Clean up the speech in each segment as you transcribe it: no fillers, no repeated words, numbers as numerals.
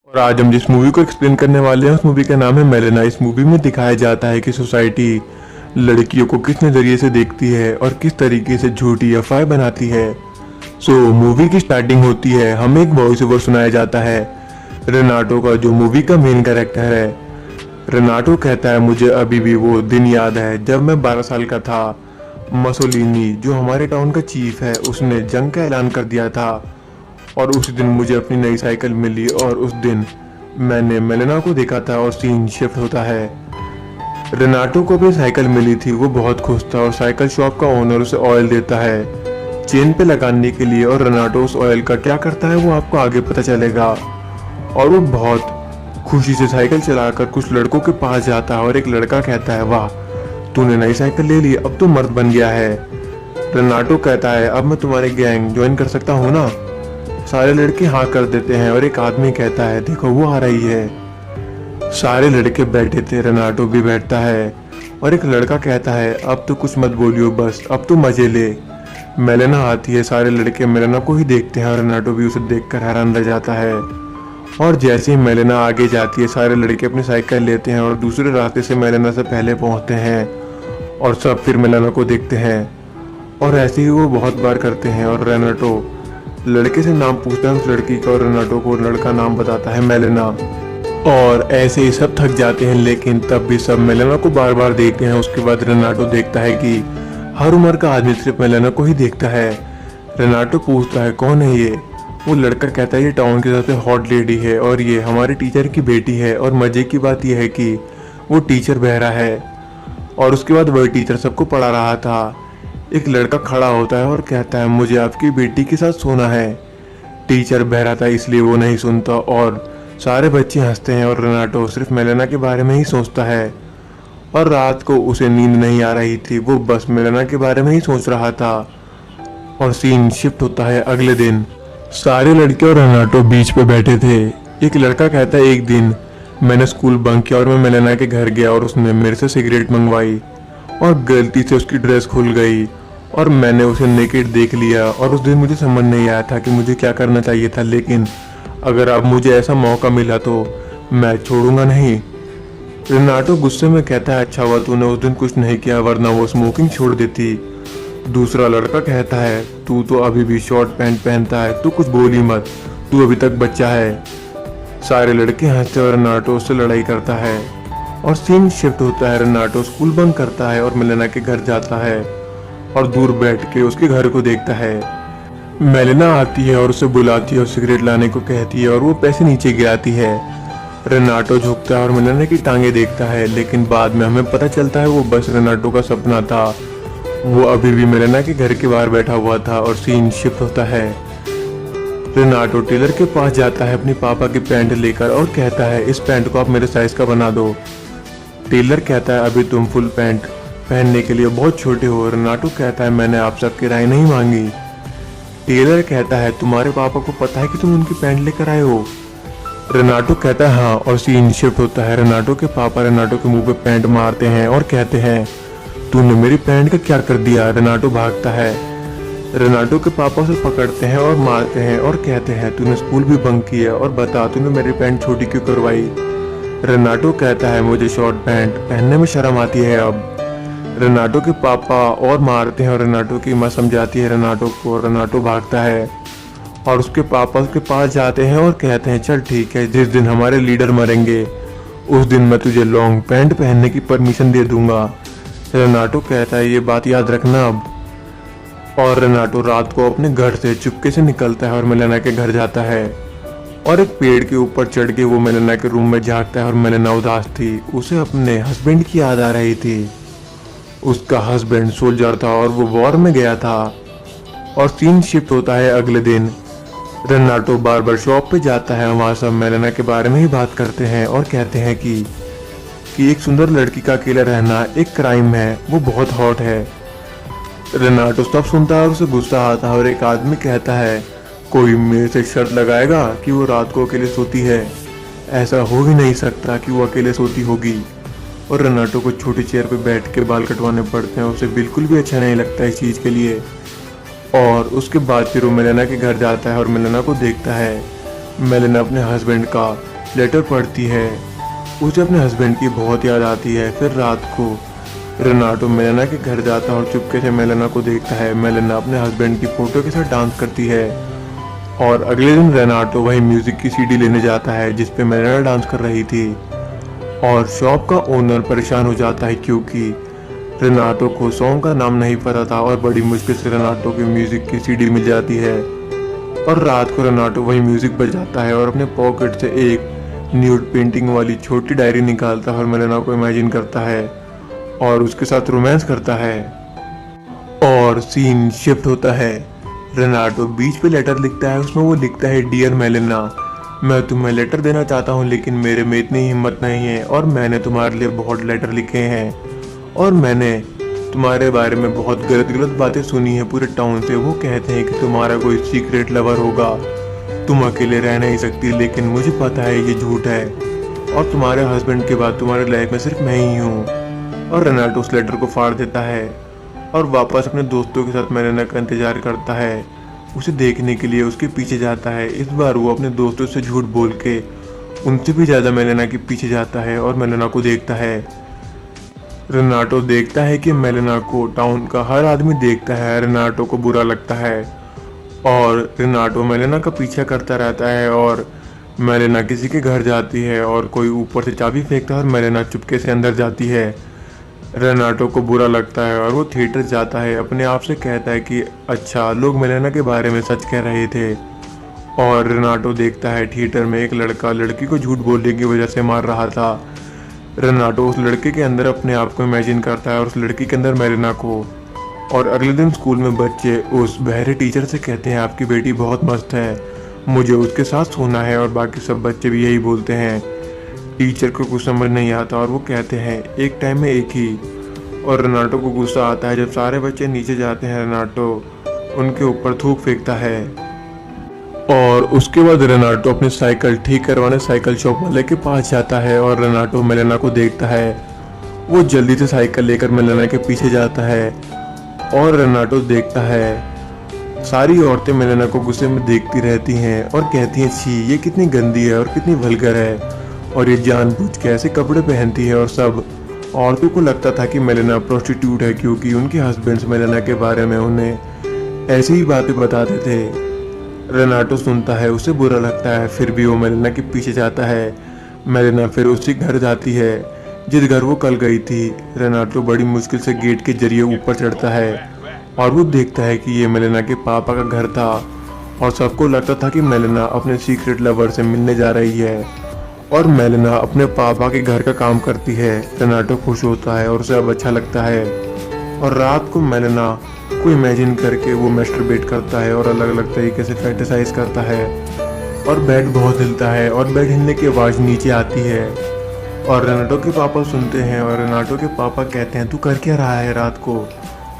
और आज हम जिस मूवी को एक्सप्लेन करने वाले हैं उस मूवी का नाम है मेलेना। इस मूवी में दिखाया जाता है कि सोसाइटी लड़कियों को किस नज़रिए से देखती है और किस तरीके से झूठी अफवाहें बनाती है। मूवी की स्टार्टिंग होती है, हमें एक वॉइस ओवर सुनाया जाता है रेनाटो का, जो मूवी का मेन कैरेक्टर है। रेनाटो कहता है, मुझे अभी भी वो दिन याद है जब मैं 12 साल का था। मसोलिनी जो हमारे टाउन का चीफ है, उसने जंग का ऐलान कर दिया था और उस दिन मुझे अपनी नई साइकिल मिली और उस दिन मैंने मेलेना को देखा था। और सीन शिफ्ट होता है, रेनाटो को भी साइकिल मिली थी, वो बहुत खुश था और साइकिल शॉप का ओनर उसे ऑयल देता है चेन पे लगाने के लिए। और रेनाटो उस ऑयल का क्या करता है वो आपको आगे पता चलेगा। और वो बहुत खुशी से साइकिल चलाकर कुछ लड़कों के पास जाता है और एक लड़का कहता है, वाह तूने नई साइकिल ले ली, अब तो मर्द बन गया है। रेनाटो कहता है, अब मैं तुम्हारे गैंग ज्वाइन कर सकता हूँ ना। सारे लड़के हाँ कर देते हैं और एक आदमी कहता है, देखो वो आ रही है। सारे लड़के बैठे थे, रेनाटो भी बैठता है और एक लड़का कहता है, अब तो कुछ मत बोलियो, बस अब तो मजे ले। मेलेना आती है, सारे लड़के मेलेना को ही देखते हैं और रेनाटो भी उसे देखकर हैरान रह जाता है। और जैसे ही मेलेना आगे जाती है, सारे लड़के अपनी साइकिल लेते हैं और दूसरे रास्ते से मेलेना से पहले पहुंचते हैं और सब फिर मेलेना को देखते हैं। और ऐसे ही वो बहुत बार करते हैं और रेनाटो लड़के से नाम पूछता है उस लड़की का और रेनाटो को लड़का नाम बताता है मेलेना। और ऐसे ही सब थक जाते हैं, लेकिन तब भी सब मेलेना को बार बार देखते हैं। उसके बाद रेनाटो देखता है कि हर उम्र का आदमी सिर्फ मेलेना को ही देखता है। रेनाटो पूछता है, कौन है ये? वो लड़का कहता है, ये टाउन की सबसे हॉट लेडी है और ये हमारे टीचर की बेटी है। और मजे की बात यह है कि वो टीचर बहरा है और उसके बाद वही टीचर सबको पढ़ा रहा था। एक लड़का खड़ा होता है और कहता है, मुझे आपकी बेटी के साथ सोना है। टीचर बहरा था इसलिए वो नहीं सुनता और सारे बच्चे हंसते हैं और रेनाटो सिर्फ मेलेना के बारे में ही सोचता है। और रात को उसे नींद नहीं आ रही थी, वो बस मेलेना के बारे में ही सोच रहा था। और सीन शिफ्ट होता है अगले दिन, सारे लड़के और रेनाटो बीच पे बैठे थे। एक लड़का कहता है, एक दिन मैंने स्कूल बंक किया और मैं मेलेना के घर गया और उसने मेरे से सिगरेट मंगवाई और गलती से उसकी ड्रेस खुल गई और मैंने उसे नेकेड देख लिया। और उस दिन मुझे समझ नहीं आया था कि मुझे क्या करना चाहिए था, लेकिन अगर अब मुझे ऐसा मौका मिला तो मैं छोड़ूंगा नहीं। रेनाटो गुस्से में कहता है, अच्छा हुआ तूने उस दिन कुछ नहीं किया, वरना वो स्मोकिंग छोड़ देती। दूसरा लड़का कहता है, तू तो अभी भी शॉर्ट पैंट पहनता है, तू कुछ बोल ही मत, तू अभी तक बच्चा है। सारे लड़के हंसते और रेनाटो उससे लड़ाई करता है। और सीन शिफ्ट होता है, रेनाटो स्कूल बंक करता है और मेलेना के घर जाता है और दूर बैठ के उसके घर को देखता है। मेलेना आती है और उसे बुलाती है और सिगरेट लाने को कहती है और वो पैसे नीचे गिराती है। रेनाटो झुकता है और मेलेना की टांगे देखता है, लेकिन बाद में हमें पता चलता है वो बस रेनाटो का सपना था। वो अभी भी मेलेना के घर के बाहर बैठा हुआ था। और सीन शिफ्ट होता है, रेनाटो टेलर के पास जाता है अपनी पापा की पैंट लेकर और कहता है, इस पैंट को आप मेरे साइज का बना दो। टेलर कहता है, अभी तुम फुल पैंट पहनने के लिए बहुत छोटे हो। रेनाटो कहता है, मैंने आप सबकी राय नहीं मांगी। टेलर कहता है, तुम्हारे पापा को पता है कि तुम उनकी पैंट लेकर आए हो? रेनाटो कहता है, हाँ। और सीन शिफ्ट होता है, रेनाटो के पापा रेनाटो के मुंह पे पैंट मारते हैं और कहते हैं, तूने मेरी पैंट का क्या कर दिया? रेनाटो भागता है। रेनाटो के पापा उसे पकड़ते हैं और मारते हैं और कहते हैं, तूने स्कूल भी बंक किया और बता तूने मेरी पैंट छोटी क्यों करवाई? रेनाटो कहता है, मुझे शॉर्ट पैंट पहनने में शर्म आती है अब। रेनाटो के पापा और मारते हैं और रेनाटो की माँ समझाती है रेनाटो को। रेनाटो भागता है और उसके पापा उसके पास जाते हैं और कहते हैं, चल ठीक है, जिस दिन हमारे लीडर मरेंगे उस दिन मैं तुझे लॉन्ग पैंट पहनने की परमिशन दे दूंगा। रेनाटो कहता है, ये बात याद रखना अब। और रेनाटो रात को अपने घर से चुपके से निकलता है और मेलेना के घर जाता है और एक पेड़ के ऊपर चढ़ के वो मेलेना के रूम में झांकता है। और मेलेना उदास थी, उसे अपने हस्बैंड की याद आ रही थी। उसका हस्बैंड सोल्जर था और वो वॉर में गया था। और सीन शिफ्ट होता है अगले दिन, रेनाटो बार्बर शॉप पे जाता है। वहाँ सब मेलेना के बारे में ही बात करते हैं और कहते हैं कि एक सुंदर लड़की का अकेला रहना एक क्राइम है, वो बहुत हॉट है। रेनाटो सब सुनता है और उसे गुस्सा आता है और एक आदमी कहता है, कोई मेरे से शर्त लगाएगा कि वो रात को अकेले सोती है? ऐसा हो ही नहीं सकता कि वो अकेले सोती होगी। और रेनाटो को छोटी चेयर पे बैठ के बाल कटवाने पड़ते हैं, उसे बिल्कुल भी अच्छा नहीं लगता इस चीज़ के लिए। और उसके बाद फिर वो मेलेना के घर जाता है और मेलेना को देखता है। मेलेना अपने हस्बैंड का लेटर पढ़ती है। उसे अपने हस्बैंड की बहुत याद आती है। फिर रात को रेनाटो मेलेना के घर जाता है और चुपके से मेलेना को देखता है। मेलेना अपने हस्बैंड की फोटो के साथ डांस करती है। और अगले दिन रेनाटो वही म्यूजिक की सीडी लेने जाता है जिस पे मेलेना डांस कर रही थी। और शॉप का ओनर परेशान हो जाता है क्योंकि रेनाटो को सॉन्ग का नाम नहीं पता था और बड़ी मुश्किल से रेनाटो की म्यूजिक की सीडी मिल जाती है। और रात को रेनाटो वही म्यूजिक बजाता है और अपने पॉकेट से एक न्यूड पेंटिंग वाली छोटी डायरी निकालता है और मेलेना को इमेजिन करता है और उसके साथ रोमांस करता है। और सीन शिफ्ट होता है। रेनाटो बीच पे लेटर लिखता है। उसमें वो लिखता है, डियर मेलेना, मैं तुम्हें लेटर देना चाहता हूँ लेकिन मेरे में इतनी हिम्मत नहीं है और मैंने तुम्हारे लिए बहुत लेटर लिखे हैं और मैंने तुम्हारे बारे में बहुत गलत गलत बातें सुनी है पूरे टाउन से। वो कहते हैं कि तुम्हारा कोई सीक्रेट लवर होगा, तुम अकेले रह नहीं सकती, लेकिन मुझे पता है ये झूठ है और तुम्हारे हस्बैंड के बाद तुम्हारे लाइफ में सिर्फ मैं ही हूँ। और रेनाटो उस लेटर को फाड़ देता है और वापस अपने दोस्तों के साथ मेलेना का इंतजार करता है। उसे देखने के लिए उसके पीछे जाता है। इस बार वो अपने दोस्तों से झूठ बोल के उनसे भी ज़्यादा मेलेना के पीछे जाता है और मेलेना को देखता है। रेनाटो देखता है कि मेलेना को टाउन का हर आदमी देखता है। रेनाटो को बुरा लगता है और रेनाटो मेलेना का पीछा करता रहता है और मेलेना किसी के घर जाती है और कोई ऊपर से चाबी फेंकता है और मेलेना चुपके से अंदर जाती है। रेनाटो को बुरा लगता है और वो थिएटर जाता है। अपने आप से कहता है कि अच्छा, लोग मेलेना के बारे में सच कह रहे थे। और रेनाटो देखता है थिएटर में एक लड़का लड़की को झूठ बोलने की वजह से मार रहा था। रेनाटो उस लड़के के अंदर अपने आप को इमेजिन करता है और उस लड़की के अंदर मेलेना को। और अगले दिन स्कूल में बच्चे उस बहरे टीचर से कहते हैं, आपकी बेटी बहुत मस्त है, मुझे उसके साथ सोना है। और बाकी सब बच्चे भी यही बोलते हैं। टीचर को कुछ समझ नहीं आता और वो कहते हैं, एक टाइम में एक ही। और रेनाटो को गुस्सा आता है। जब सारे बच्चे नीचे जाते हैं, रेनाटो उनके ऊपर थूक फेंकता है। और उसके बाद रेनाटो अपनी साइकिल ठीक करवाने साइकिल शॉप वाले के पास जाता है और रेनाटो मेलेना को देखता है। वो जल्दी से साइकिल लेकर मेलेना के पीछे जाता है और रेनाटो देखता है सारी औरतें मेलेना को गुस्से में देखती रहती हैं और कहती हैं, छी, ये कितनी गंदी है और कितनी वल्गर है और ये जानबूझ के ऐसे कपड़े पहनती है। और सब औरतों को लगता था कि मेलेना प्रोस्टिट्यूट है क्योंकि उनके हस्बैंड्स मेलेना के बारे में उन्हें ऐसी ही बातें बताते थे। रेनाटो सुनता है, उसे बुरा लगता है, फिर भी वो मेलेना के पीछे जाता है। मेलेना फिर उसी घर जाती है जिस घर वो कल गई थी। रेनाटो बड़ी मुश्किल से गेट के जरिए ऊपर चढ़ता है और वो देखता है कि ये मेलेना के पापा का घर था और सबको लगता था कि मेलेना अपने सीक्रेट लवर से मिलने जा रही है और मेलेना अपने पापा के घर का काम करती है। रेनाटो खुश होता है और उसे अब अच्छा लगता है। और रात को मेलेना को इमेजिन करके वो मैस्टरबेट करता है और अलग अलग तरीके से फैंटेसाइज करता है। और बेड बहुत हिलता है और बेड हिलने की आवाज़ नीचे आती है और रेनाटो के पापा सुनते हैं और रेनाटो के पापा कहते हैं, तू कर क्या रहा है रात को।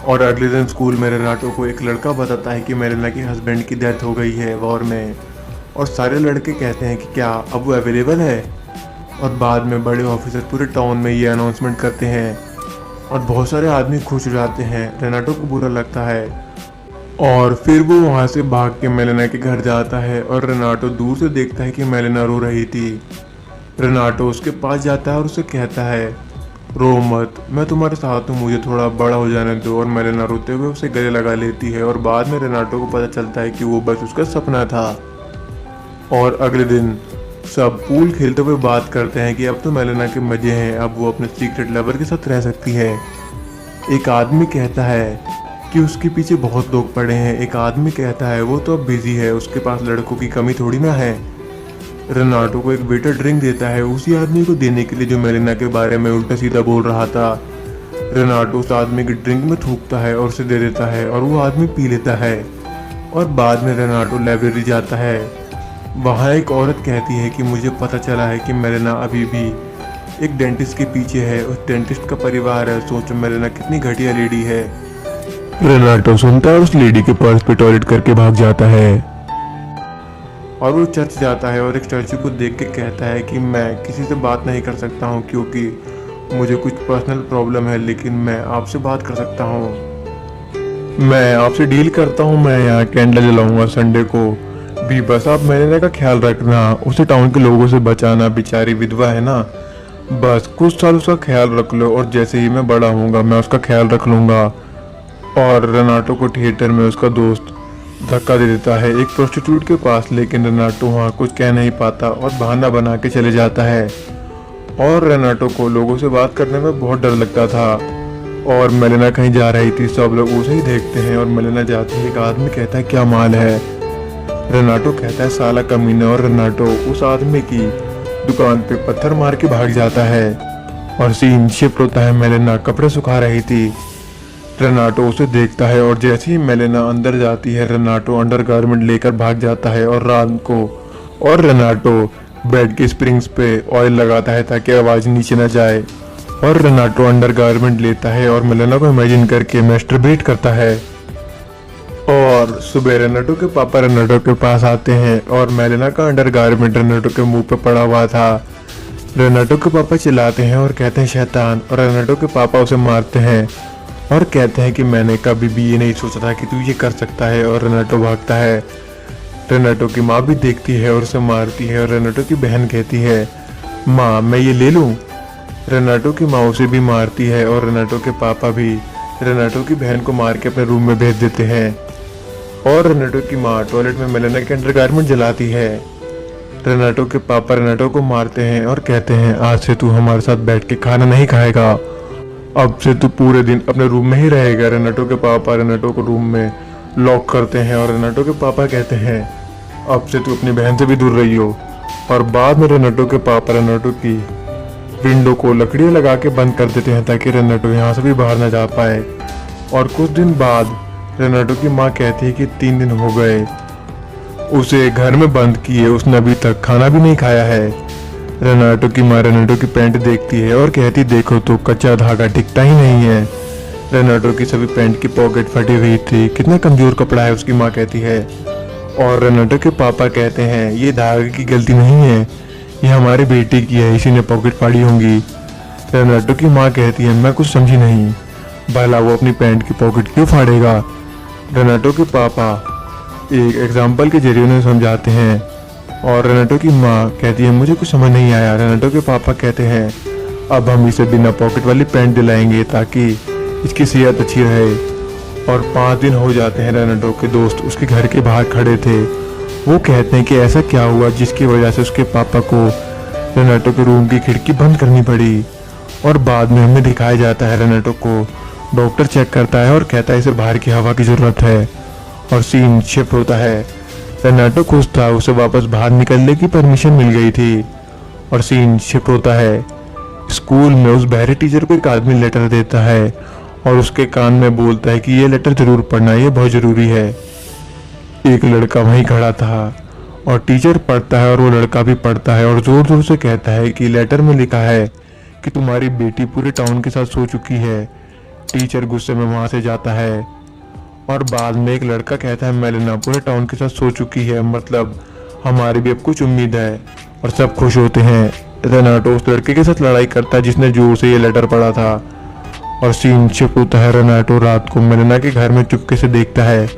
और अगले दिन स्कूल में रेनाटो को एक लड़का बताता है कि मेलेना के हस्बैंड की डेथ हो गई है वॉर में। और सारे लड़के कहते हैं कि क्या अब वो अवेलेबल है। और बाद में बड़े ऑफिसर पूरे टाउन में ये अनाउंसमेंट करते हैं और बहुत सारे आदमी खुश हो जाते हैं। रेनाटो को बुरा लगता है और फिर वो वहाँ से भाग के मेलेना के घर जाता है और रेनाटो दूर से देखता है कि मेलेना रो रही थी। रेनाटो उसके पास जाता है और उसे कहता है, रो मत, मैं तुम्हारे साथ हूँ, मुझे थोड़ा बड़ा हो जाने दो। और मेलेना रोते हुए उसे गले लगा लेती है और बाद में रेनाटो को पता चलता है कि वो बस उसका सपना था। और अगले दिन सब पूल खेलते हुए बात करते हैं कि अब तो मेलेना के मजे हैं, अब वो अपने सीक्रेट लवर के साथ रह सकती है। एक आदमी कहता है कि उसके पीछे बहुत लोग पड़े हैं। एक आदमी कहता है वो तो अब बिजी है, उसके पास लड़कों की कमी थोड़ी ना है। रेनाटो को एक वेटर ड्रिंक देता है उसी आदमी को देने के लिए जो मेलेना के बारे में उल्टा सीधा बोल रहा था। रेनाटो उस आदमी की ड्रिंक में थूकता है और उसे दे देता है और वो आदमी पी लेता है। और बाद में रेनाटो लाइब्रेरी जाता है। वहाँ एक औरत कहती है कि मुझे पता चला है कि मेलेना अभी भी एक डेंटिस्ट के पीछे है, उस डेंटिस्ट का परिवार है। सोचो मेलेना कितनी घटिया लेडी है। रेनाटो सुनता है और उस लेडी के पर्स पे टॉयलेट करके भाग जाता है और वो चर्च जाता है और एक स्टैचू को देख के कहता है कि मैं किसी से बात नहीं कर सकता हूँ क्योंकि मुझे कुछ पर्सनल प्रॉब्लम है, लेकिन मैं आपसे बात कर सकता हूँ। मैं आपसे डील करता हूँ, मैं यहाँ कैंडल जलाऊंगा संडे को, भी बस आप मेलेना का ख्याल रखना, उसे टाउन के लोगों से बचाना, बेचारी विधवा है ना। बस कुछ साल उसका ख्याल रख लो और जैसे ही मैं बड़ा होऊंगा मैं उसका ख्याल रख लूंगा। और रेनाटो को थिएटर में उसका दोस्त धक्का दे देता है एक प्रोस्टिट्यूट के पास, लेकिन रेनाटो वहाँ कुछ कह नहीं पाता और बहाना बना के चले जाता है। और रेनाटो को लोगों से बात करने में बहुत डर लगता था। और मेलेना कहीं जा रही थी, सब लोग उसे ही देखते हैं और मेलेना जाती है। एक आदमी कहता है क्या माल है। रेनाटो कहता है साला कमीना, और रेनाटो उस आदमी की दुकान पे पत्थर मार के भाग जाता है। और सीन शिफ्ट होता है, मेलेना कपड़े सुखा रही थी। रेनाटो उसे देखता है और जैसे ही मेलेना अंदर जाती है रेनाटो अंडरगारमेंट लेकर भाग जाता है और रात को। और रेनाटो बेड के स्प्रिंग्स पे ऑयल लगाता है ताकि आवाज नीचे न जाए। और रेनाटो अंडरगारमेंट लेता है और मेलेना को इमेजिन करके मैस्टरबेट करता है। और सुबह रेनाटो के पापा रेनाटो के पास आते हैं और मेलेना का अंडरगारमेंट रेनाटो के मुंह पे पड़ा हुआ था। रेनाटो के पापा चिल्लाते हैं और कहते हैं शैतान, और रेनाटो के पापा उसे मारते हैं और कहते हैं कि मैंने कभी भी ये नहीं सोचा था कि तू ये कर सकता है। और रेनाटो भागता है। रेनाटो की माँ भी देखती है और उसे मारती है। और रेनाटो की बहन कहती है माँ मैं ये ले लूँ। रेनाटो की माँ उसे भी मारती है और रेनाटो के पापा भी रेनाटो की बहन को मार के अपने रूम में भेज देते हैं। और रेनाटो की माँ टॉयलेट में मेलेना के अंडरगारमेंट जलाती है। रेनाटो के पापा रेनाटो को मारते हैं और कहते हैं आज से तू हमारे साथ बैठ के खाना नहीं खाएगा, अब से तू पूरे दिन अपने रूम में ही रहेगा। रेनाटो के पापा रेनाटो को रूम में लॉक करते हैं और रेनाटो के पापा कहते हैं अब से तू अपनी बहन से भी दूर रही हो। और बाद में रेनाटो के पापा रेनाटो की विंडो को लकड़ियाँ लगा के बंद कर देते हैं ताकि रेनाटो यहाँ से भी बाहर ना जा पाए। और कुछ दिन बाद रेनाटो की माँ कहती है कि 3 दिन हो गए उसे घर में बंद किए, उसने अभी तक खाना भी नहीं खाया है। रेनाटो की माँ रेनाटो की पैंट देखती है और कहती देखो तो कच्चा धागा टिकता ही नहीं है। रेनाटो की सभी पैंट की पॉकेट फटी हुई थी, कितना कमजोर कपड़ा है, उसकी माँ कहती है। और रेनाटो के पापा कहते हैं ये धागे की गलती नहीं है, ये हमारी बेटी की है, इसी ने पॉकेट फाड़ी होंगी। रेनाटो की माँ कहती है मैं कुछ समझी नहीं, भला वो अपनी पैंट की पॉकेट क्यों फाड़ेगा। रेनाटो के पापा एक एग्जाम्पल के जरिए उन्हें समझाते हैं। और रेनाटो की माँ कहती है मुझे कुछ समझ नहीं आया। रेनाटो के पापा कहते हैं अब हम इसे बिना पॉकेट वाली पैंट दिलाएंगे ताकि इसकी सेहत अच्छी रहे। और 5 दिन हो जाते हैं, रेनाटो के दोस्त उसके घर के बाहर खड़े थे। वो कहते हैं कि ऐसा क्या हुआ जिसकी वजह से उसके पापा को रेनाटो के रूम की खिड़की बंद करनी पड़ी। और बाद में हमें दिखाया जाता है रेनाटो को डॉक्टर चेक करता है और कहता है इसे बाहर की हवा की ज़रूरत है। और सीन शिफ्ट होता है। रेनाटो खुश था, उसे वापस बाहर निकलने की परमिशन मिल गई थी। और सीन शिफ्ट होता है। स्कूल में उस बहरे टीचर को एक आदमी लेटर देता है और उसके कान में बोलता है कि ये लेटर जरूर पढ़ना, ये बहुत ज़रूरी है। एक लड़का वहीं खड़ा था और टीचर पढ़ता है और वो लड़का भी पढ़ता है और ज़ोर ज़ोर से कहता है कि लेटर में लिखा है कि तुम्हारी बेटी पूरे टाउन के साथ सो चुकी है। टीचर गुस्से में वहाँ से जाता है। और बाद में एक लड़का कहता है मेलेना पूरे टाउन के साथ सो चुकी है, मतलब हमारी भी अब कुछ उम्मीद है। और सब खुश होते हैं। रेनाटो उस लड़के के साथ लड़ाई करता है जिसने जोर से ये लेटर पढ़ा था। और सीन शिफ्ट होता है। रेनाटो रात को मेलेना के घर में चुपके से देखता है।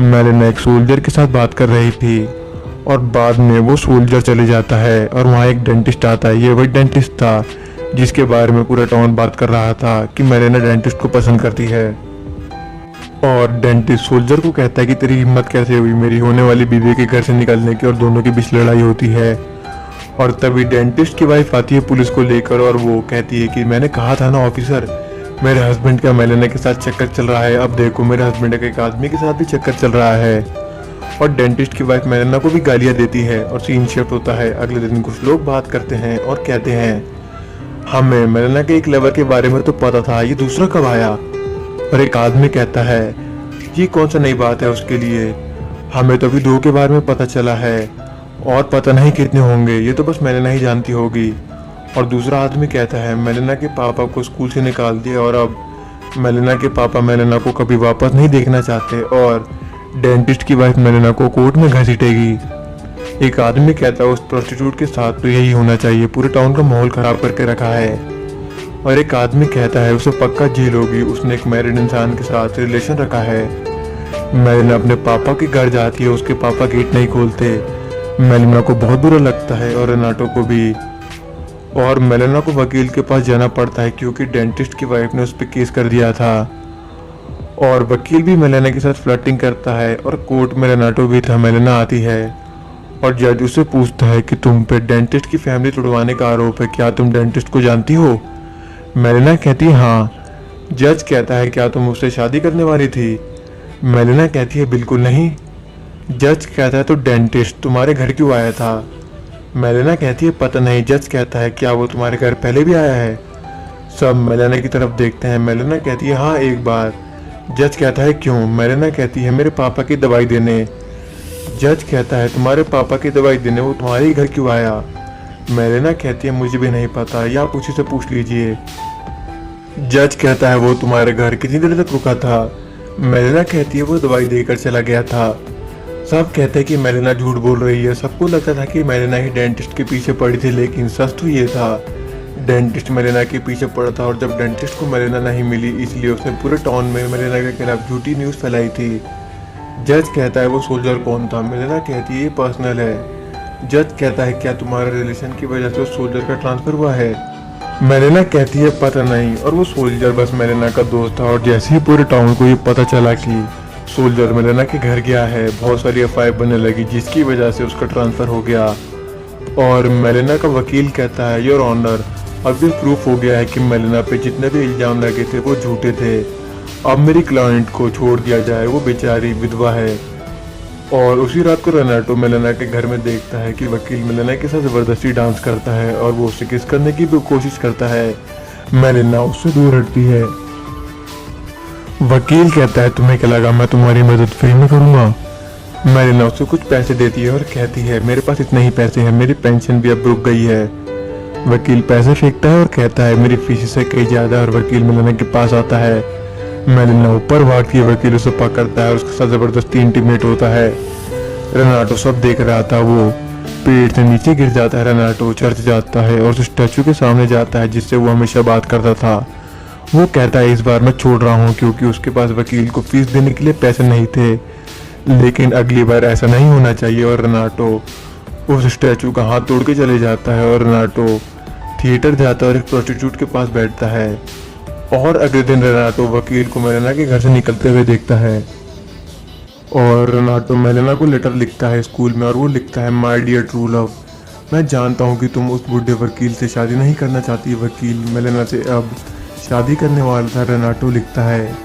मेलेना एक सोल्जर के साथ बात कर रही थी और बाद में वो सोल्जर चले जाता है और वहाँ एक डेंटिस्ट आता है। ये वही डेंटिस्ट था जिसके बारे में पूरा टाउन बात कर रहा था कि मेलेना डेंटिस्ट को पसंद करती है। और डेंटिस्ट सोल्जर को कहता है कि तेरी हिम्मत कैसे हुई मेरी होने वाली बीवी के घर से निकलने की, और दोनों के बीच लड़ाई होती है। और तभी डेंटिस्ट की वाइफ आती है पुलिस को लेकर और वो कहती है कि मैंने कहा था ना ऑफिसर, मेरे हस्बैंड का मेलेना के साथ चक्कर चल रहा है, अब देखो मेरे हस्बैंड का एक आदमी के साथ भी चक्कर चल रहा है। और डेंटिस्ट की वाइफ मेलेना को भी गालियाँ देती है। और सीन शिफ्ट होता है। अगले दिन कुछ लोग बात करते हैं और कहते हैं हमें मेलेना के एक लवर के बारे में तो पता था, ये दूसरा कब आया। और एक आदमी कहता है ये कौन सा नई बात है उसके लिए, हमें तो अभी 2 के बारे में पता चला है और पता नहीं कितने होंगे, ये तो बस मेलेना ही जानती होगी। और दूसरा आदमी कहता है मेलेना के पापा को स्कूल से निकाल दिया और अब मेलेना के पापा मेलेना को कभी वापस नहीं देखना चाहते और डेंटिस्ट की वाइफ मेलेना को कोर्ट में घसीटेगी। एक आदमी कहता है उस प्रोस्टिट्यूट के साथ तो यही होना चाहिए, पूरे टाउन का माहौल खराब करके रखा है। और एक आदमी कहता है उसे पक्का जेल होगी, उसने एक मैरिड इंसान के साथ रिलेशन रखा है। मेलिना अपने पापा के घर जाती है, उसके पापा गेट नहीं खोलते। मेलिना को बहुत बुरा लगता है और रेनाटो को भी। और मेलिना को वकील के पास जाना पड़ता है क्योंकि डेंटिस्ट की वाइफ ने उस पर केस कर दिया था। और वकील भी मेलिना के साथ फ्लर्टिंग करता है और कोर्ट में रेनाटो भी था। मेलिना आती है और जज उससे पूछता है कि तुम पे डेंटिस्ट की फैमिली तोड़वाने का आरोप है, क्या तुम डेंटिस्ट को जानती हो? मेलिना कहती है हाँ। जज कहता है क्या तुम उससे शादी करने वाली थी? मेलिना कहती है बिल्कुल नहीं। जज कहता है तो डेंटिस्ट तुम्हारे घर क्यों आया था? मेलिना कहती है पता नहीं। जज कहता है क्या वो तुम्हारे घर पहले भी आया है? सब मेलिना की तरफ देखते हैं। मेलिना कहती है हाँ एक बार। जज कहता है क्यों? मेलिना कहती है मेरे पापा की दवाई देने। जज कहता है तुम्हारे पापा की दवाई देने वो तुम्हारे ही घर क्यों आया? मेलिना कहती है मुझे भी नहीं पता, या आप उसी से पूछ लीजिए। जज कहता है वो तुम्हारे घर कितनी देर तक रुका था? मेलिना कहती है वो दवाई देकर चला गया था। सब कहते हैं कि मेलिना झूठ बोल रही है। सबको लगता था कि मेलिना ही डेंटिस्ट के पीछे पड़ी थी, लेकिन सच तो ये था डेंटिस्ट मेलिना के पीछे पड़ा था। और जब डेंटिस्ट को मेलिना नहीं मिली इसलिए उसने पूरे टाउन में मेलिना के खिलाफ झूठी न्यूज़ फैलाई थी। जज कहता है वो सोल्जर कौन था? मेलिना कहती है ये पर्सनल है। जज कहता है क्या तुम्हारे रिलेशन की वजह से उस सोल्जर का ट्रांसफर हुआ है? मेलिना कहती है पता नहीं। और वो सोल्जर बस मेलिना का दोस्त था। और जैसे ही पूरे टाउन को ये पता चला कि सोल्जर मेलिना के घर गया है, बहुत सारी एफआईआर बनने लगी जिसकी वजह से उसका ट्रांसफर हो गया। और मेलिना का वकील कहता है योर ऑनर, अब ये प्रूफ हो गया है कि मेलिना पे जितने भी इल्जाम लगे थे वो झूठे थे। अब मेरी क्लाइंट को छोड़ दिया जाए, वो बेचारी विधवा है। और उसी रात को रेनाटो मेलिना के घर में देखता है कि वकील मेलिना के साथ जबरदस्ती डांस करता है और वो उससे किस करने की भी कोशिश करता है। मेलिना उससे दूर हटती है। वकील कहता है तुम्हें क्या लगा मैं तुम्हारी मदद फ्री में करूंगा? मेलिना उससे कुछ पैसे देती है और कहती है मेरे पास इतने ही पैसे हैं, मेरी पेंशन भी अब रुक गई है। वकील पैसे फेंकता है और कहता है मेरी फीस से कहीं ज्यादा। और वकील मेलिना के पास आता है। मेलिना ऊपर भागती है, वकील उसे पकड़ता है और उसके साथ जबरदस्ती इंटीमेट होता है। रेनाटो सब देख रहा था, वो पेड़ से नीचे गिर जाता है। रेनाटो चर्च जाता है और उस स्टैचू के सामने जाता है जिससे वो हमेशा बात करता था। वो कहता है इस बार मैं छोड़ रहा हूँ क्योंकि उसके पास वकील को फीस देने के लिए पैसे नहीं थे, लेकिन अगली बार ऐसा नहीं होना चाहिए। और रेनाटो उस स्टैचू का हाथ तोड़ के चले जाता है। और रेनाटो थिएटर जाता है और एक प्रोस्टिट्यूट के पास बैठता है। और अगले दिन रेनाटो वकील को मेलिना के घर से निकलते हुए देखता है। और रेनाटो मेलिना को लेटर लिखता है स्कूल में और वो लिखता है माय डियर ट्रू लव, मैं जानता हूँ कि तुम उस बूढ़े वकील से शादी नहीं करना चाहती। वकील मेलिना से अब शादी करने वाला था। रेनाटो लिखता है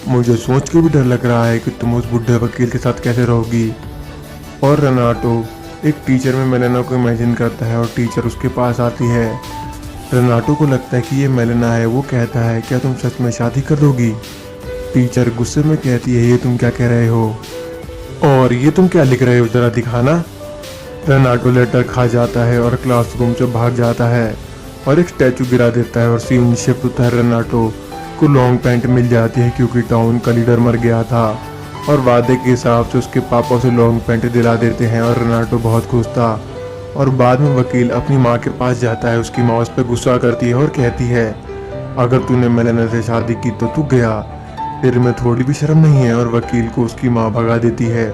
मुझे सोच के भी डर लग रहा है कि तुम उस बूढ़े वकील के साथ कैसे रहोगी। और रेनाटो एक टीचर में मेलिना को इमेजिन करता है और टीचर उसके पास आती है। रेनाटो को लगता है कि ये मेलिना है। वो कहता है क्या तुम सच में शादी कर लोगी? टीचर गुस्से में कहती है ये तुम क्या कह रहे हो और ये तुम क्या लिख रहे हो, जरा दिखाना। रेनाटो लेटर खा जाता है और क्लासरूम से भाग जाता है और एक स्टैचू गिरा देता है और सीन शिफ्ट होता है। रेनाटो को लॉन्ग पैंट मिल जाती है क्योंकि टाउन का लीडर मर गया था और वादे के हिसाब से उसके पापा उसे लॉन्ग पैंट दिला देते हैं। और रेनाटो बहुत खुश था। और बाद में वकील अपनी माँ के पास जाता है। उसकी माँ उस पर गुस्सा करती है और कहती है अगर तूने मेलिना से शादी की तो तू गया, तेरे में थोड़ी भी शर्म नहीं है। और वकील को उसकी माँ भगा देती है।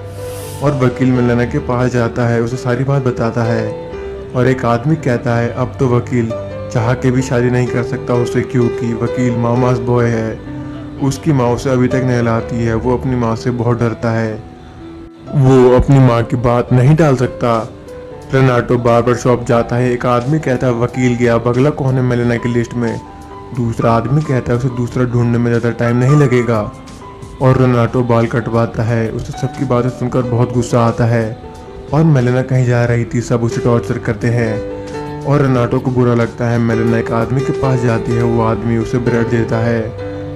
और वकील मेलिना के पास जाता है, उसे सारी बात बताता है। और एक आदमी कहता है अब तो वकील चाह के भी शादी नहीं कर सकता उससे क्योंकि वकील मामास बॉय है। उसकी माँ उसे अभी तक नहलाती है। वो अपनी माँ से बहुत डरता है, वो अपनी माँ की बात नहीं टाल सकता। रेनाटो बार्बर शॉप जाता है। एक आदमी कहता है वकील गया, बगला कौन है मेलिना की लिस्ट में? दूसरा आदमी कहता है उसे दूसरा ढूंढने में ज़्यादा टाइम नहीं लगेगा। और रेनाटो बाल कटवाता है। उसे सबकी बातें सुनकर बहुत गुस्सा आता है। और मेलिना कहीं जा रही थी, सब उसे टॉर्चर करते हैं। और रेनाटो को बुरा लगता है। मेलिना एक आदमी के पास जाती है, वो आदमी उसे ब्रेड देता है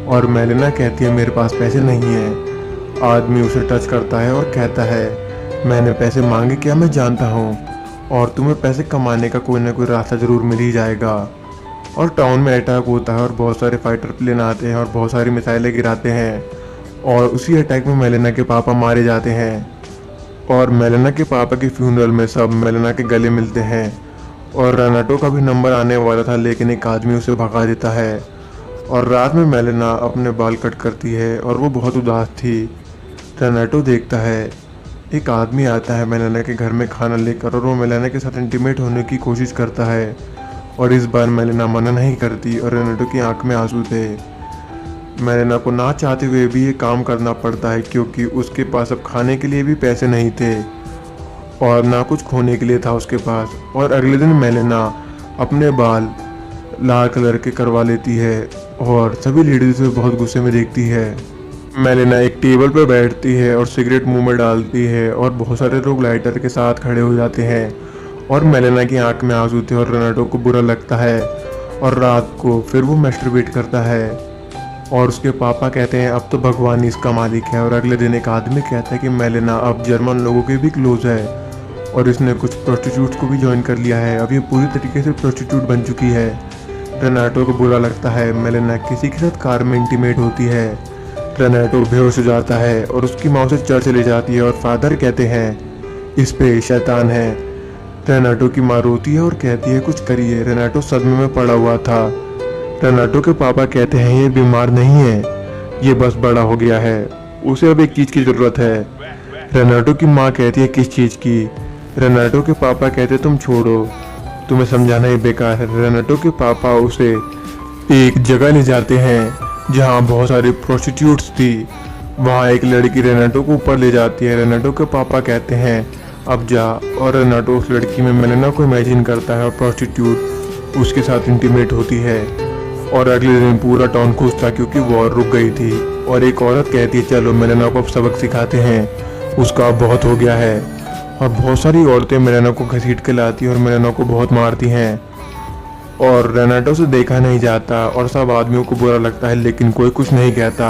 और मेलिना कहती है मेरे पास पैसे नहीं है। आदमी उसे टच करता है और कहता है मैंने पैसे मांगे क्या, मैं जानता हूँ और तुम्हें पैसे कमाने का कोई ना कोई रास्ता जरूर मिल ही जाएगा। और टाउन में अटैक होता है और बहुत सारे फाइटर प्लेन आते हैं और बहुत सारी मिसाइलें गिराते हैं। और उसी अटैक में मेलिना के पापा मारे जाते हैं। और मेलिना के पापा के फ्यूनरल में सब मेलिना के गले मिलते हैं। और रेनाटो का भी नंबर आने वाला था लेकिन एक आदमी उसे भगा देता है। और रात में मेलिना अपने बाल कट करती है और वो बहुत उदास थी। रेनाटो देखता है एक आदमी आता है मेलेना के घर में खाना लेकर और वो मेलेना के साथ इंटीमेट होने की कोशिश करता है और इस बार मेलेना मना नहीं करती और रेनाटो की आंख में आंसू थे। मेलेना को ना चाहते हुए भी ये काम करना पड़ता है क्योंकि उसके पास अब खाने के लिए भी पैसे नहीं थे और ना कुछ खोने के लिए था उसके पास। और अगले दिन मेलेना अपने बाल लाल कलर के करवा लेती है और सभी लेडीज उसे बहुत गुस्से में देखती है। मेलेना एक टेबल पर बैठती है और सिगरेट मुंह में डालती है और बहुत सारे लोग लाइटर के साथ खड़े हो जाते हैं और मेलेना की आंख में आंसू थे और रेनाटो को बुरा लगता है और रात को फिर वो मैस्टरबेट करता है और उसके पापा कहते हैं अब तो भगवान ही इसका मालिक है। और अगले दिन एक आदमी कहता है कि मेलेना अब जर्मन लोगों के भी क्लोज है और इसने कुछ प्रोस्टिट्यूट्स को भी ज्वाइन कर लिया है, अब ये पूरी तरीके से प्रोस्टिट्यूट बन चुकी है। रेनाटो को बुरा लगता है, मेलेना किसी के साथ कार में इंटीमेट होती है। रेनाटो बेहोश हो जाता है और उसकी माँ उसे चर्च ले जाती है और फादर कहते हैं इस पे शैतान है। रेनाटो की माँ रोती है और कहती है कुछ करिए, रेनाटो सदमे में पड़ा हुआ था। रेनाटो के पापा कहते हैं ये बीमार नहीं है, ये बस बड़ा हो गया है, उसे अब एक चीज़ की ज़रूरत है। रेनाटो की माँ कहती है किस चीज़ की। रेनाटो के पापा कहते तुम छोड़ो, तुम्हें समझाना ही बेकार है। रेनाटो के पापा उसे एक जगह ले जाते हैं जहाँ बहुत सारी प्रोस्टिट्यूट्स थी। वहाँ एक लड़की रेनाटो को ऊपर ले जाती है। रेनाटो के पापा कहते हैं अब जा, और रेनाटो उस लड़की में मेलेना को इमेजिन करता है और प्रोस्टिट्यूट उसके साथ इंटीमेट होती है। और अगले दिन पूरा टाउन खुश था क्योंकि वॉर रुक गई थी। और एक औरत कहती है चलो मेलेना को अब सबक सिखाते हैं, उसका अब बहुत हो गया है। और बहुत सारी औरतें मेलेना को घसीट के लाती हैं और मेलेना को बहुत मारती हैं और रेनाटो से देखा नहीं जाता और सब आदमियों को बुरा लगता है लेकिन कोई कुछ नहीं कहता।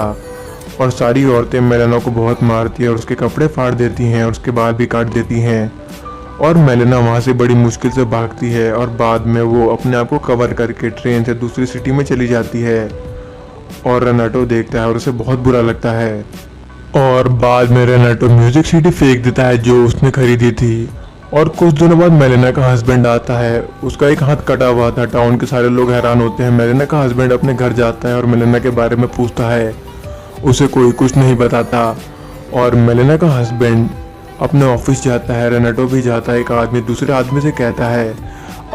और सारी औरतें मेलेना को बहुत मारती है और उसके कपड़े फाड़ देती हैं और उसके बाल भी काट देती हैं। और मेलेना वहाँ से बड़ी मुश्किल से भागती है और बाद में वो अपने आप को कवर करके ट्रेन से दूसरी सिटी में चली जाती है और रेनाटो देखता है और उसे बहुत बुरा लगता है। और बाद में रेनाटो म्यूजिक सीडी फेंक देता है जो उसने खरीदी थी। और कुछ दिनों बाद मेलेना का हस्बैंड आता है, उसका एक हाथ कटा हुआ था। टाउन के सारे लोग हैरान होते हैं। मेलेना का हस्बैंड अपने घर जाता है और मेलेना के बारे में पूछता है, उसे कोई कुछ नहीं बताता। और मेलेना का हस्बैंड अपने ऑफिस जाता है, रेनाटो भी जाता है। एक आदमी दूसरे आदमी से कहता है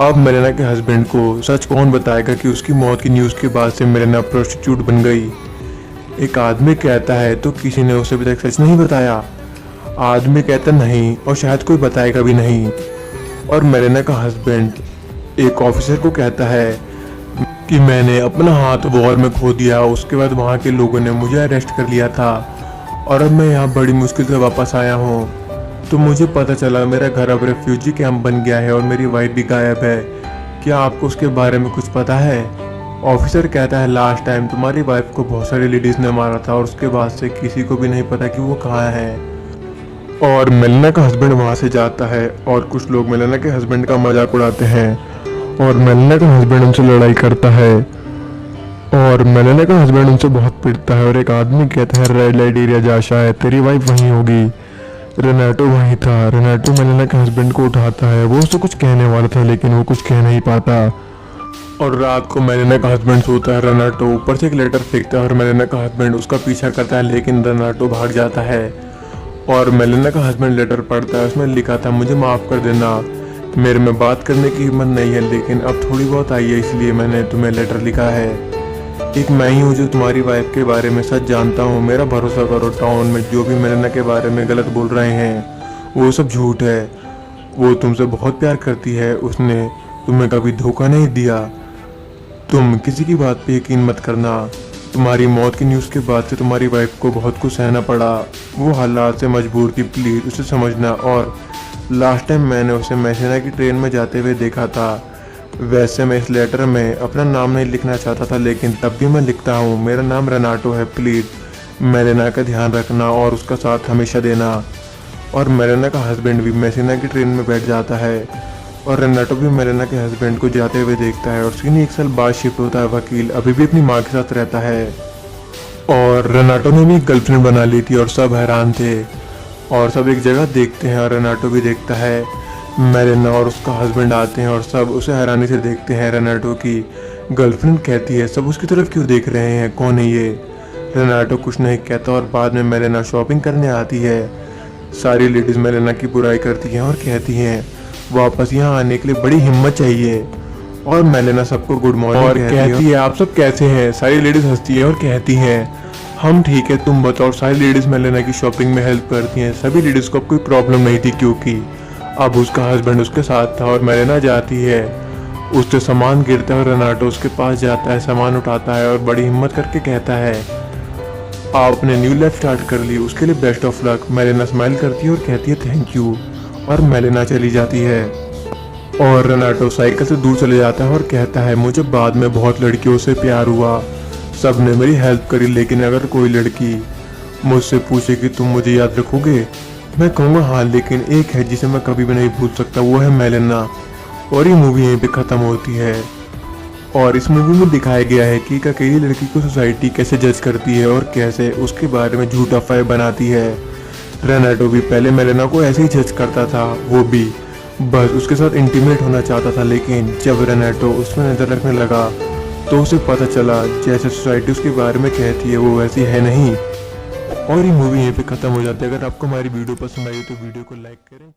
अब मेलेना के हस्बैंड को सच कौन बताएगा कि उसकी मौत की न्यूज़ के बाद से मेलेना प्रोस्टिट्यूट बन गई। एक आदमी कहता है तो किसी ने उसे अभी तक सच नहीं बताया। आदमी कहता नहीं और शायद कोई बताएगा भी नहीं। और मेलेना का हस्बैंड एक ऑफिसर को कहता है कि मैंने अपना हाथ वॉर में खो दिया, उसके बाद वहाँ के लोगों ने मुझे अरेस्ट कर लिया था और अब मैं यहाँ बड़ी मुश्किल से वापस आया हूँ। तो मुझे पता चला मेरा घर अब रेफ्यूजी कैंप बन गया है और मेरी वाइफ भी गायब है। क्या आपको उसके बारे में कुछ पता है? ऑफिसर कहता है लास्ट टाइम तुम्हारी वाइफ को बहुत सारी लेडीज ने मारा था और उसके बाद से किसी को भी नहीं पता कि वो कहाँ है। और मेलेना का हस्बैंड वहाँ से जाता है और कुछ लोग मेलेना के हस्बैंड का मजाक उड़ाते हैं और मेलेना का हस्बैंड उनसे लड़ाई करता है और मेलेना का हस्बैंड उनसे बहुत पिटता है। और एक आदमी कहता है रेड लाइट एरिया जा, शायद तेरी वाइफ वहीं होगी। रेनाटो वहीं था। रेनाटो मेलेना के हस्बैंड को उठाता है, वो उससे कुछ कहने वाला था लेकिन वो कुछ कह नहीं पाता। और रात को मेलेना का हस्बैंड सोता है, रेनाटो ऊपर से एक लेटर फेंकता है और मेलेना का हस्बैंड उसका पीछा करता है लेकिन रेनाटो भाग जाता है। और मेलेना का हस्बैंड लेटर पढ़ता है, उसमें लिखा था मुझे माफ़ कर देना, मेरे में बात करने की हिम्मत नहीं है लेकिन अब थोड़ी बहुत आई है इसलिए मैंने तुम्हें लेटर लिखा है। एक मैं ही हूँ जो तुम्हारी वाइफ के बारे में सच जानता हूँ, मेरा भरोसा करो। टाउन में जो भी मेलेना के बारे में गलत बोल रहे हैं वो सब झूठ है। वो तुमसे बहुत प्यार करती है, उसने तुम्हें कभी धोखा नहीं दिया। तुम किसी की बात पे यकीन मत करना। तुम्हारी मौत की न्यूज़ के बाद से तुम्हारी वाइफ को बहुत कुछ सहना पड़ा, वो हालात से मजबूर थी, प्लीज़ उसे समझना। और लास्ट टाइम मैंने उसे मैसेना की ट्रेन में जाते हुए देखा था। वैसे मैं इस लेटर में अपना नाम नहीं लिखना चाहता था लेकिन तब भी मैं लिखता हूँ, मेरा नाम रेनाटो है, प्लीज़ मेलेना का ध्यान रखना और उसका साथ हमेशा देना। और मेलेना का हस्बैंड भी मैसेना की ट्रेन में बैठ जाता है और रेनाटो भी मेलेना के हस्बैंड को जाते हुए देखता है। और सीन 1 साल बाद शिफ्ट होता है। वकील अभी भी अपनी माँ के साथ रहता है और रेनाटो ने भी एक गर्लफ्रेंड बना ली थी और सब हैरान थे और सब एक जगह देखते हैं और रेनाटो भी देखता है। मेलेना और उसका हस्बैंड आते हैं और सब उसे हैरानी से देखते हैं। रेनाटो की गर्लफ्रेंड कहती है सब उसकी तरफ क्यों देख रहे हैं, कौन है ये? रेनाटो कुछ नहीं कहता और बाद में मेलेना शॉपिंग करने आती है। सारी लेडीज मेलेना की बुराई करती हैं और कहती हैं वापस यहाँ आने के लिए बड़ी हिम्मत चाहिए। और मेलेना सबको गुड मॉर्निंग और कहती है आप सब कैसे हैं। सारी लेडीज हंसती है और कहती हैं हम ठीक है, तुम बताओ। सारी लेडीज मेलेना की शॉपिंग में हेल्प करती हैं। सभी लेडीज को अब कोई प्रॉब्लम नहीं थी क्योंकि अब उसका हस्बैंड उसके साथ था। और मेलेना जाती है, उससे सामान गिरता है और रेनाटो उसके पास जाता है, सामान उठाता है और बड़ी हिम्मत करके कहता है आपने न्यू लाइफ स्टार्ट कर ली, उसके लिए best of luck. Melena smile करती है और कहती है थैंक यू और मेलेना चली जाती है। और रेनाटो साइकिल से दूर चले जाता है और कहता है मुझे बाद में बहुत लड़कियों से प्यार हुआ, सब ने मेरी हेल्प करी, लेकिन अगर कोई लड़की मुझसे पूछे कि तुम मुझे याद रखोगे, मैं कहूँगा हाँ, लेकिन एक है जिसे मैं कभी भी नहीं भूल सकता, वो है मेलेना। और ये मूवी यहीं पे ख़त्म होती है। और इस मूवी में दिखाया गया है कि एक अकेली लड़की को सोसाइटी कैसे जज करती है और कैसे उसके बारे में झूठा अफवाह बनाती है। रेनाटो भी पहले मेलेना को ऐसे ही जज करता था, वो भी बस उसके साथ इंटीमेट होना चाहता था, लेकिन जब रेनाटो उसमें नज़र रखने लगा तो उसे पता चला जैसे सोसाइटी उसके बारे में कहती है वो वैसी है नहीं। और ये मूवी यहीं पे ख़त्म हो जाती है। अगर आपको हमारी वीडियो पसंद आई तो वीडियो को लाइक करें।